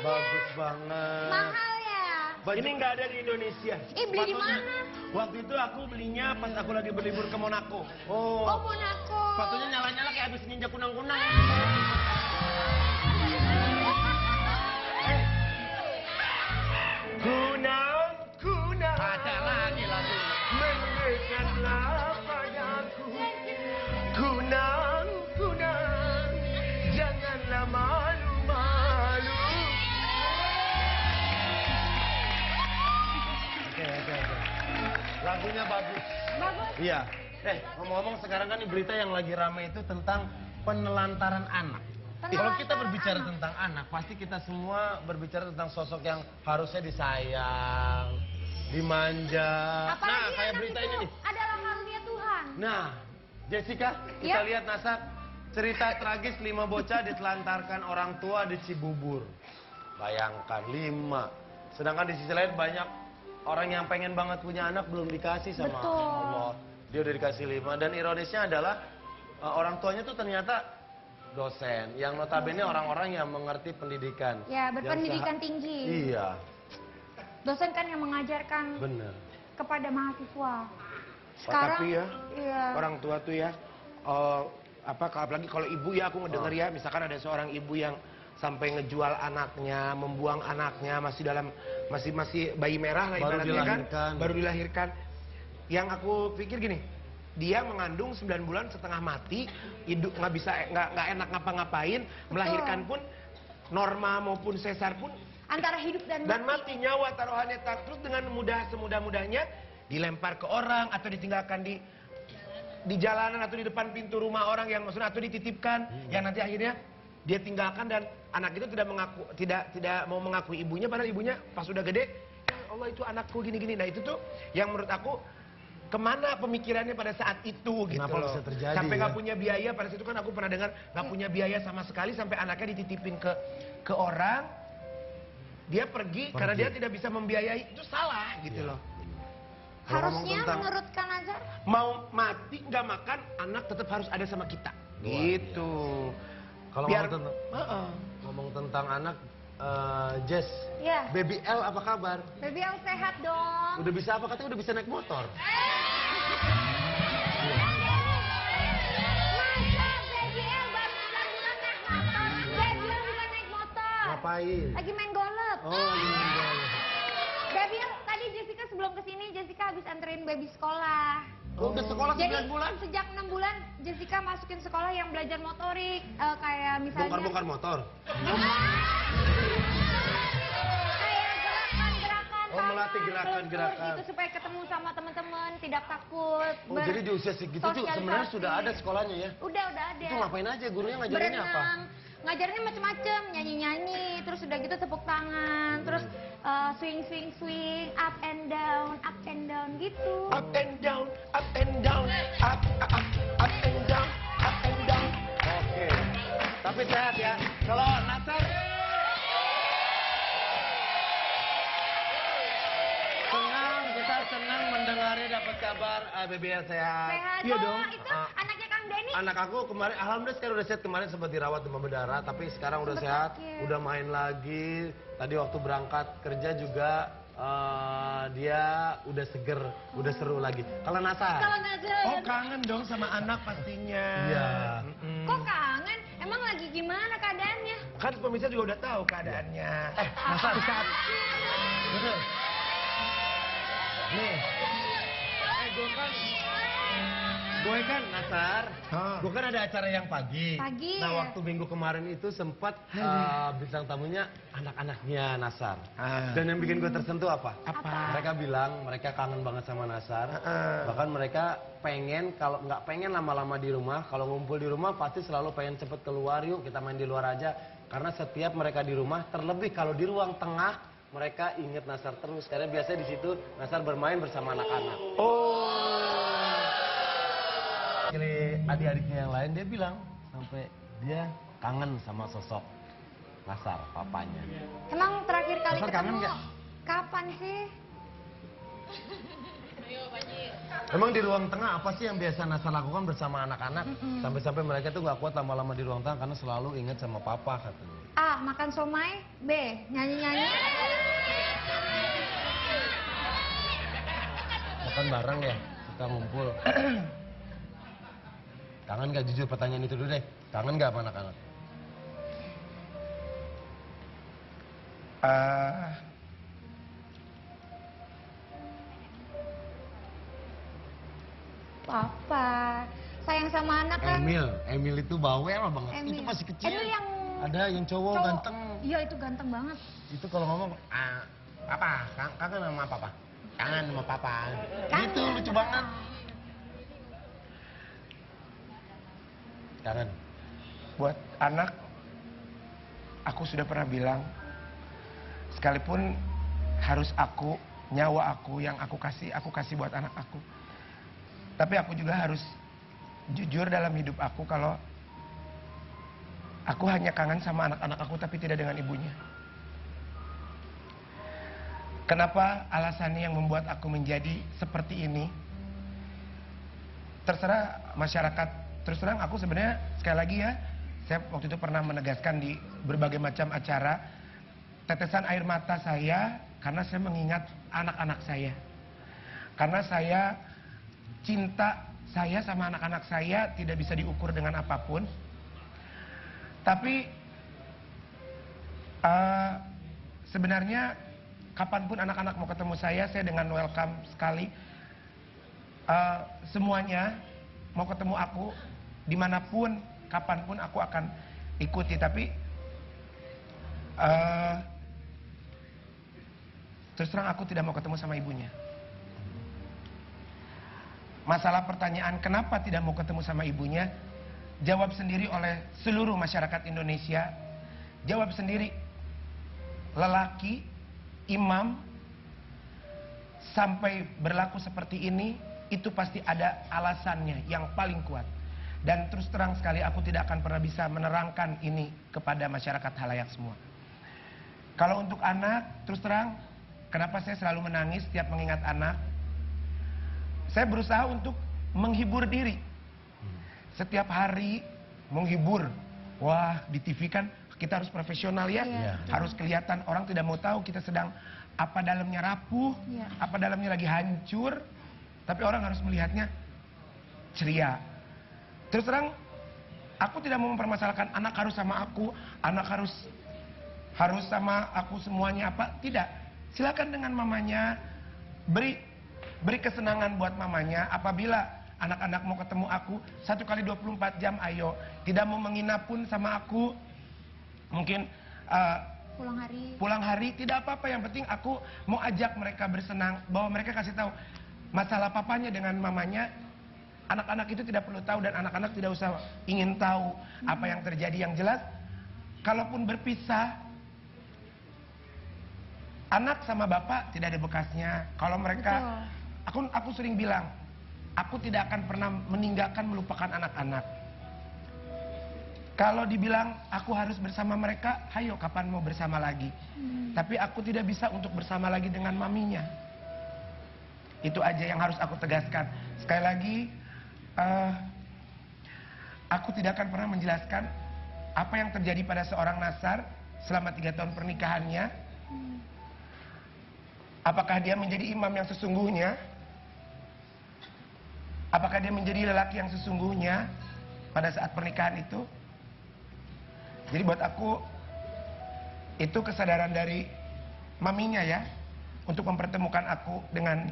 Bagus banget. Mahal ya? Ini nggak ada di Indonesia. Beli di mana? Waktu itu aku belinya pas aku lagi berlibur ke Monaco. Oh, Monaco. Sepatunya nyala-nyala kayak habis nginjak kunang-kunang. Kunang. Ada lagi lagu. Mendekatlah padaku. Kunang. Janganlah malu-malu. Oke. Lagunya bagus. Bagus. Iya. Ngomong-ngomong sekarang kan berita yang lagi rame itu tentang penelantaran anak. Kalau kita berbicara tentang anak, pasti kita semua berbicara tentang sosok yang harusnya disayang, dimanja. Apalagi Nah, kayak anak berita itu ini nih. adalah karunia Tuhan. Nah, Jessica, kita lihat Nasar. Cerita tragis 5 bocah ditelantarkan orang tua di Cibubur. Bayangkan 5. Sedangkan di sisi lain banyak orang yang pengen banget punya anak belum dikasih sama Allah. Dia udah dikasih 5. Dan ironisnya adalah orang tuanya tuh ternyata dosen. Yang notabene orang-orang yang mengerti pendidikan. Ya, berpendidikan tinggi. Iya. Dosen kan yang mengajarkan Bener. kepada mahasiswa. Tapi ya, iya. orang tua tuh ya, apalagi kalau ibu ya, aku ngedenger ya, misalkan ada seorang ibu yang sampai ngejual anaknya, membuang anaknya, masih bayi merah lah ibaratnya kan, baru dilahirkan. Yang aku pikir gini, dia mengandung 9 bulan setengah mati, hidup nggak enak ngapa-ngapain, melahirkan pun norma maupun sesar pun Antara hidup dan mati, nyawa taruhannya terus dengan semudah-mudahnya dilempar ke orang atau ditinggalkan di jalanan atau di depan pintu rumah orang yang maksudnya atau dititipkan yang nanti akhirnya dia tinggalkan dan anak itu tidak mau mengakui ibunya padahal ibunya pas udah gede, ya Allah itu anakku gini-gini. Nah itu tuh yang menurut aku kemana pemikirannya pada saat itu gitu. Kenapa loh. bisa terjadi, sampai nggak ya? punya biaya pada situ kan aku pernah dengar nggak punya biaya sama sekali sampai anaknya dititipin ke orang, dia pergi karena dia tidak bisa membiayai, itu salah gitu loh. harusnya menurut Kang Nazar Mau mati nggak makan, anak tetap harus ada sama kita. Gitu. Kalau ngomong tentang anak, Jess, ya. Baby L apa kabar? Baby yang sehat dong. Udah bisa apa? Katanya udah bisa naik motor. Masa Baby L baru 9 bulan naik motor? Baby L bukan naik motor. Ngapain? Lagi main golf. Oh, lagi main golf. Baby L, tadi Jessica sebelum kesini, Jessica habis anterin baby sekolah. Oh, udah sekolah 9 Jadi bulan? sejak 6 bulan Jessica masukin sekolah yang belajar motorik, kayak misalnya Bongkar-bongkar motor? kayak gerakan-gerakan, Oh, melatih gerakan-gerakan. gitu supaya ketemu sama teman-teman, tidak takut. Oh, jadi di usia segitu tuh sebenarnya sudah ada sekolahnya ya? Udah ada. Itu ngapain aja? Gurunya ngajarinnya apa? Berenang, ngajarinnya macem-macem, nyanyi-nyanyi, terus udah gitu tepuk tangan, terus swing, up and down gitu. Up and down, up and down, up and down, up and down. Oke. Tapi sehat ya. Kalau Nasar kita senang mendengarnya dapat kabar BBL sehat. Sehat. Iya Oh, dong. itu anaknya Kang Denny. Anak aku kemarin, alhamdulillah sekarang udah sehat. Kemarin sempat dirawat demam berdarah, tapi sekarang udah Sempet sehat, sakit. udah main lagi. Tadi waktu berangkat kerja juga dia udah seger, udah seru lagi. Kalau Nasar? Kalau Nazar. Oh kangen dong sama anak pastinya. Iya. Kok kangen? Emang lagi gimana keadaannya? Kan pemirsa juga udah tahu keadaannya. Nasar, bener. Nih, gue kan Nasar, gue kan ada acara yang pagi. Pagi, Nah, ya. waktu minggu kemarin itu sempat bintang tamunya anak-anaknya Nasar. Dan yang bikin gue tersentuh apa? Mereka bilang mereka kangen banget sama Nasar. Bahkan mereka pengen, kalau nggak pengen lama-lama di rumah, kalau ngumpul di rumah pasti selalu pengen cepet keluar, yuk kita main di luar aja. Karena setiap mereka di rumah, terlebih kalau di ruang tengah, mereka inget Nasar terus. Karena biasanya di situ Nasar bermain bersama anak-anak. Jadi adik-adiknya yang lain dia bilang sampai dia kangen sama sosok Nasar, papanya. Emang terakhir kali Nazar kangen ketemu nggak? kapan sih? Emang di ruang tengah apa sih yang biasa Nasar lakukan bersama anak-anak? Sampai-sampai mereka tuh gak kuat lama-lama di ruang tengah karena selalu ingat sama papa katanya. A. Makan somai. B. Nyanyi-nyanyi. Makan bareng ya, kita ngumpul. Kangen gak jujur pertanyaan itu dulu deh. Kangen gak sama anak-anak? Papa. Sayang sama anak kan. Emil itu bawel banget. Emil. Itu masih kecil. Emil yang ada yang cowok ganteng. Iya itu ganteng banget. Itu kalau ngomong, papa, kangen sama papa. Kangen sama papa. Kangen. Itu lucu banget. Kangen. Buat anak, aku sudah pernah bilang, sekalipun harus nyawa aku yang aku kasih buat anak aku. Tapi aku juga harus jujur dalam hidup aku kalau aku hanya kangen sama anak-anak aku tapi tidak dengan ibunya. Kenapa alasannya yang membuat aku menjadi seperti ini? Terserah masyarakat. Terus terang aku sebenarnya sekali lagi ya, saya waktu itu pernah menegaskan di berbagai macam acara, tetesan air mata saya karena saya mengingat anak-anak saya. Karena saya cinta saya sama anak-anak saya tidak bisa diukur dengan apapun. Tapi sebenarnya kapanpun anak-anak mau ketemu saya dengan welcome sekali. Semuanya mau ketemu aku dimanapun, kapanpun aku akan ikuti. Tapi terus terang aku tidak mau ketemu sama ibunya. Masalah pertanyaan kenapa tidak mau ketemu sama ibunya, jawab sendiri oleh seluruh masyarakat Indonesia. Jawab sendiri. Lelaki, imam, sampai berlaku seperti ini, itu pasti ada alasannya yang paling kuat. Dan terus terang sekali aku tidak akan pernah bisa menerangkan ini kepada masyarakat halayak semua. Kalau untuk anak, terus terang, kenapa saya selalu menangis setiap mengingat anak? Saya berusaha untuk menghibur diri. Setiap hari menghibur. Wah, di TV kan kita harus profesional ya. Harus kelihatan, orang tidak mau tahu kita sedang apa dalamnya rapuh, apa dalamnya lagi hancur. Tapi orang harus melihatnya ceria. Terus terang, aku tidak mau mempermasalahkan anak harus sama aku, anak harus sama aku semuanya apa. Tidak. Silakan dengan mamanya, beri kesenangan buat mamanya. Apabila anak-anak mau ketemu aku 1 kali 24 jam, ayo. Tidak mau menginap pun sama aku, mungkin pulang hari tidak apa-apa. Yang penting aku mau ajak mereka bersenang, bahwa mereka kasih tahu masalah papanya dengan mamanya. Anak-anak itu tidak perlu tahu dan anak-anak tidak usah ingin tahu apa yang terjadi. Yang jelas, kalaupun berpisah, anak sama bapak tidak ada bekasnya. Kalau mereka, aku sering bilang, aku tidak akan pernah meninggalkan, melupakan anak-anak. Kalau dibilang aku harus bersama mereka, hayo kapan mau bersama lagi. Tapi aku tidak bisa untuk bersama lagi dengan maminya. Itu aja yang harus aku tegaskan. Sekali lagi, aku tidak akan pernah menjelaskan apa yang terjadi pada seorang Nasar selama 3 tahun pernikahannya. Apakah dia menjadi imam yang sesungguhnya? Apakah dia menjadi lelaki yang sesungguhnya pada saat pernikahan itu? Jadi buat aku, itu kesadaran dari maminya ya, untuk mempertemukan aku dengan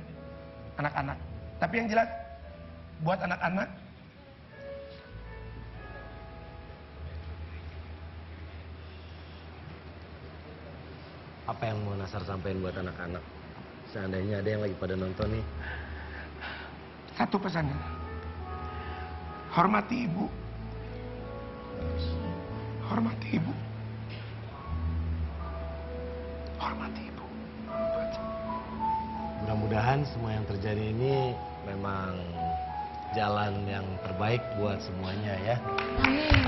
anak-anak. Tapi yang jelas, buat anak-anak, apa yang mau Nasar sampaikan buat anak-anak? Seandainya ada yang lagi pada nonton nih. Satu pesan, hormati ibu. Hormati ibu. Hormati ibu. Mudah-mudahan semua yang terjadi ini memang jalan yang terbaik buat semuanya ya. Amin.